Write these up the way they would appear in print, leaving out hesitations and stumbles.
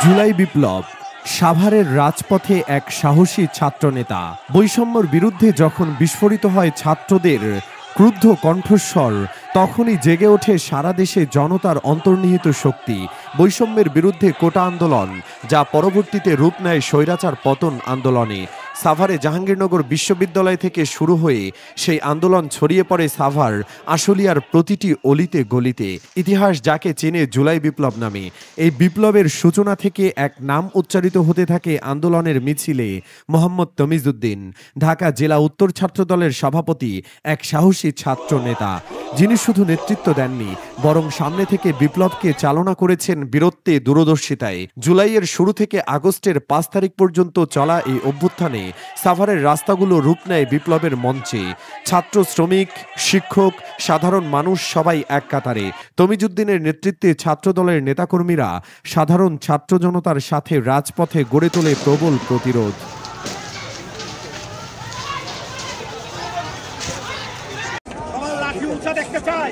জুলাই বিপ্লব সাভারের রাজপথে এক সাহসী ছাত্রনেতা। বৈষম্যের বিরুদ্ধে যখন বিস্ফোরিত হয় ছাত্রদের ক্রুদ্ধ কণ্ঠস্বর, তখনই জেগে ওঠে সারা দেশে জনতার অন্তর্নিহিত শক্তি। বৈষম্যের বিরুদ্ধে কোটা আন্দোলন, যা পরবর্তীতে রূপ নেয় স্বৈরাচার পতন আন্দোলনে। সাভারে জাহাঙ্গীরনগর বিশ্ববিদ্যালয় থেকে শুরু হয়ে সেই আন্দোলন ছড়িয়ে পড়ে সাভার আশুলিয়ার প্রতিটি অলিতে গলিতে। ইতিহাস যাকে চেনে জুলাই বিপ্লব নামে। এই বিপ্লবের সূচনা থেকে এক নাম উচ্চারিত হতে থাকে আন্দোলনের মিছিলে, মোহাম্মদ তমিজউদ্দিন, ঢাকা জেলা উত্তর ছাত্রদলের সভাপতি, এক সাহসী ছাত্র নেতা, যিনি শুধু নেতৃত্ব দেননি, বরং সামনে থেকে বিপ্লবকে চালনা করেছেন বীরত্বে, দূরদর্শিতায়। জুলাইয়ের শুরু থেকে আগস্টের ৫ তারিখ পর্যন্ত চলা এই অভ্যুত্থানে সাভারের রাস্তাগুলো রূপ নেয় বিপ্লবের মঞ্চে। ছাত্র, শ্রমিক, শিক্ষক, সাধারণ মানুষ সবাই এক কাতারে। তমিজউদ্দিনের নেতৃত্বে ছাত্রদলের নেতাকর্মীরা সাধারণ ছাত্র জনতার সাথে রাজপথে গড়ে তোলে প্রবল প্রতিরোধ। দেখতে চাই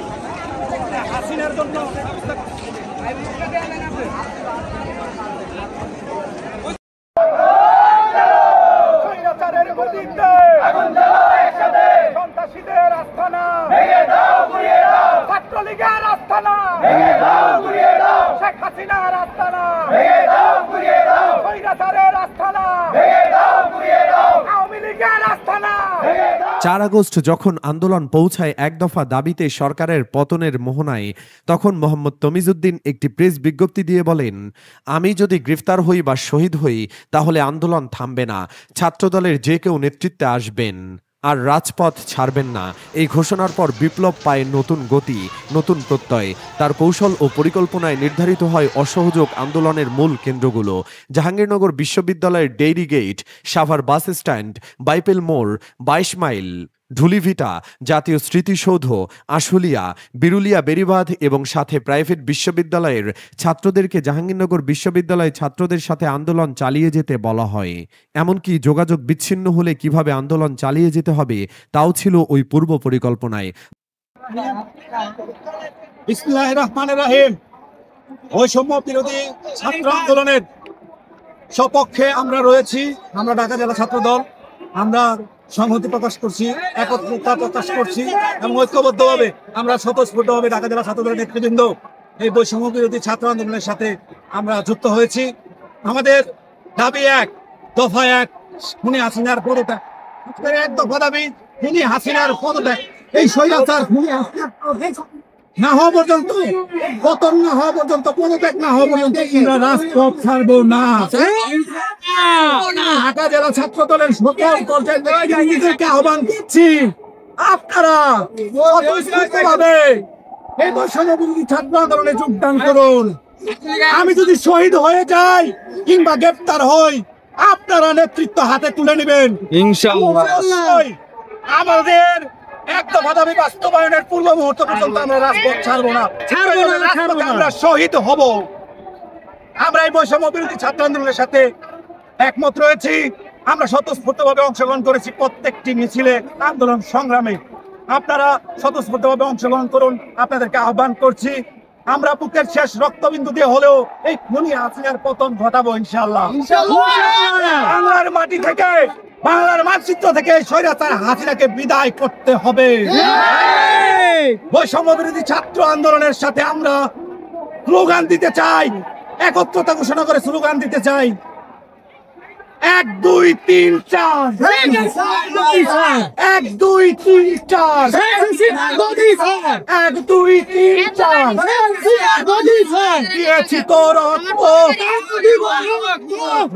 হাসিনার জন্য সন্ত্রাসীদের আস্তানা ভেঙে দাও, গুড়িয়ে দাও, ছাত্রলীগের আস্তানা ভেঙে দাও, গুড়িয়ে দাও, শেখ হাসিনার আস্তানা ভেঙে দাও, গুড়িয়ে দাও, স্বৈরাচারের আস্তানা ভেঙে দাও, গুড়িয়ে দাও, আওয়ামী লীগের আস্তানা। ৪ আগস্ট যখন আন্দোলন পৌঁছায় এক দফা দাবিতে সরকারের পতনের মোহনায়, তখন মোহাম্মদ তমিজউদ্দিন একটি প্রেস বিজ্ঞপ্তি দিয়ে বলেন, আমি যদি গ্রেফতার হই বা শহীদ হই তাহলে আন্দোলন থামবে না, ছাত্রদলের যে কেউ নেতৃত্বে আসবেন আর রাজপথ ছাড়বেন না। এই ঘোষণার পর বিপ্লব পায় নতুন গতি, নতুন প্রত্যয়। তার কৌশল ও পরিকল্পনায় নির্ধারিত হয় অসহযোগ আন্দোলনের মূল কেন্দ্রগুলো: জাহাঙ্গীরনগর বিশ্ববিদ্যালয়ের dairy gate, Savar bus stand, Baipail মোড়, ২২ মাইল, ঢুলিভিটা, জাতীয় স্মৃতিসৌধ, আশুলিয়া, বিরুলিয়া বেড়িবাঁধ এবং সাথে প্রাইভেট বিশ্ববিদ্যালয়ের ছাত্রদেরকে জাহাঙ্গীরনগর বিশ্ববিদ্যালয় ছাত্রদের সাথে আন্দোলন চালিয়ে যেতে বলা হয়। এমনকি যোগাযোগ বিচ্ছিন্ন হলে কিভাবে আন্দোলন চালিয়ে যেতে হবে তাও ছিল ওই পূর্ব পরিকল্পনায়। বিসমিল্লাহির রহমানির রহিম। বৈষম্য বিরোধী ছাত্র আন্দোলনের সপক্ষে আমরা রয়েছি। আমরা ঢাকা জেলা ছাত্রদল, আমরা সংহতি প্রকাশ করছি, একত্রতা প্রকাশ করছি এবং ঐক্যবদ্ধভাবে আমরা স্বতঃস্ফূর্তভাবে ঢাকা জেলা ছাত্রদলের নেতৃবৃন্দ এই বৈষম্য বিরোধী ছাত্র আন্দোলনের সাথে আমরা যুক্ত হয়েছি। আমাদের দাবি এক, দফা এক, খুনি হাসিনার পদত্যাগ। এক দফা দাবি, খুনি হাসিনার পদত্যাগ। এই স্বৈরাচার না হওয়া পর্যন্ত, পতন না হওয়া পর্যন্ত, পদত্যাগ না হওয়া পর্যন্ত আমরা রাজপথ ছাড়বো না। ঢাকা জেলা ছাত্র দলের সকল পর্যায়ে আহ্বান করছি, আপনারা স্বতঃস্ফূর্তভাবে এই বৈষম্য বিরোধী ছাত্র আন্দোলনে যোগদান করুন। আমি যদি শহীদ হয়ে যাই কিংবা গ্রেপ্তার হই, আপনারা নেতৃত্ব হাতে তুলে নেবেন ইনশাআল্লাহ। আমাদের এক দফা দাবি বাস্তবায়নের পূর্ব মুহূর্ত পর্যন্ত আমরা রাজপথ ছাড়বো না, আমরা শহীদ হব। আমরা এই বৈষম্য বিরোধী ছাত্র আন্দোলনের সাথে একমত রয়েছি। আমরা স্বতঃস্ফূর্তভাবে অংশগ্রহণ করেছি প্রত্যেকটি মিছিলে, আন্দোলন, সংগ্রামে। আপনারা স্বতঃস্ফূর্তভাবে অংশগ্রহণ করুন, আপনাদেরকে আহ্বান করছি। আমরা বুকের শেষ রক্তবিন্দু দিয়ে হলেও এই খুনি হাসিনার পতন ঘটাবো ইনশাআল্লাহ। বাংলার মাটি থেকে, বাংলার মানচিত্র থেকে স্বৈরাচার হাসিনাকে বিদায় করতে হবে। বৈষম্য বিরোধী ছাত্র আন্দোলনের সাথে আমরা স্লোগান দিতে চাই, একত্রতা ঘোষণা করে স্লোগান দিতে চাই, ১ ২ ৩ ৪, ১ ২ ৩ ৪, ১ ২ ৩ ৪, দিয়েছি তো রক্ত,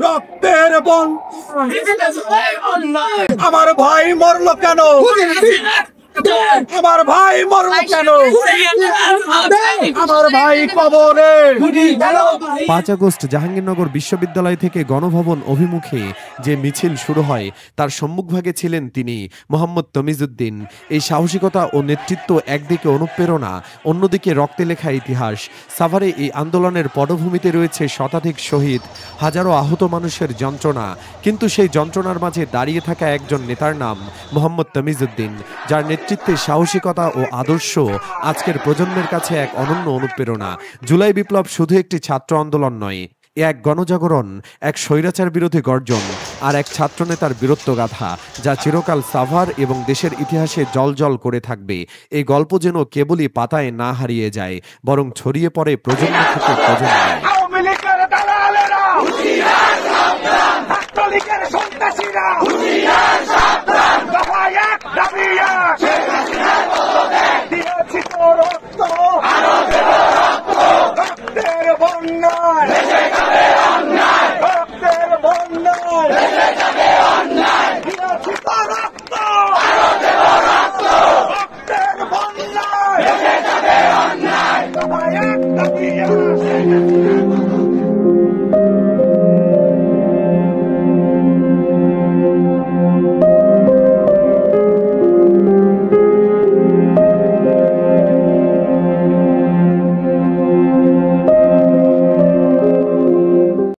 রক্তের বন, আমার ভাই মরলো কেন, আমার ভাই মরলো কেন, আমার ভাই কবরে। ৫ আগস্ট জাহাঙ্গীরনগর বিশ্ববিদ্যালয় থেকে গণভবন অভিমুখে যে মিছিল শুরু হয় তার সম্মুখভাগে ছিলেন তিনি, মোহাম্মদ তমিজউদ্দিন। এই সাহসিকতা ও নেতৃত্ব একদিকে অনুপ্রেরণা, অন্যদিকে রক্তে লেখা ইতিহাস। সাভারে এই আন্দোলনের পটভূমিতে রয়েছে শতাধিক শহীদ, হাজারো আহত মানুষের যন্ত্রণা, কিন্তু সেই যন্ত্রণার মাঝে দাঁড়িয়ে থাকা একজন নেতার নাম মোহাম্মদ তমিজউদ্দিন, যার নেতৃত্বে সাহসিকতা ও আদর্শ আজকের প্রজন্মের কাছে এক অনন্য অনুপ্রেরণা। জুলাই বিপ্লব শুধু একটি ছাত্র আন্দোলন নয়, এক গণজাগরণ, এক স্বৈরাচার বিরোধী গর্জন, আর এক ছাত্রনেতার বীরত্বগাথা যা চিরকাল সাভার এবং দেশের ইতিহাসে জলজল করে থাকবে। এই গল্প যেন কেবলই পাতায় না হারিয়ে যায়, বরং ছড়িয়ে পড়ে প্রজন্ম থেকে প্রজন্মে। ছাত্রলীগের সন্ত্রাসীরা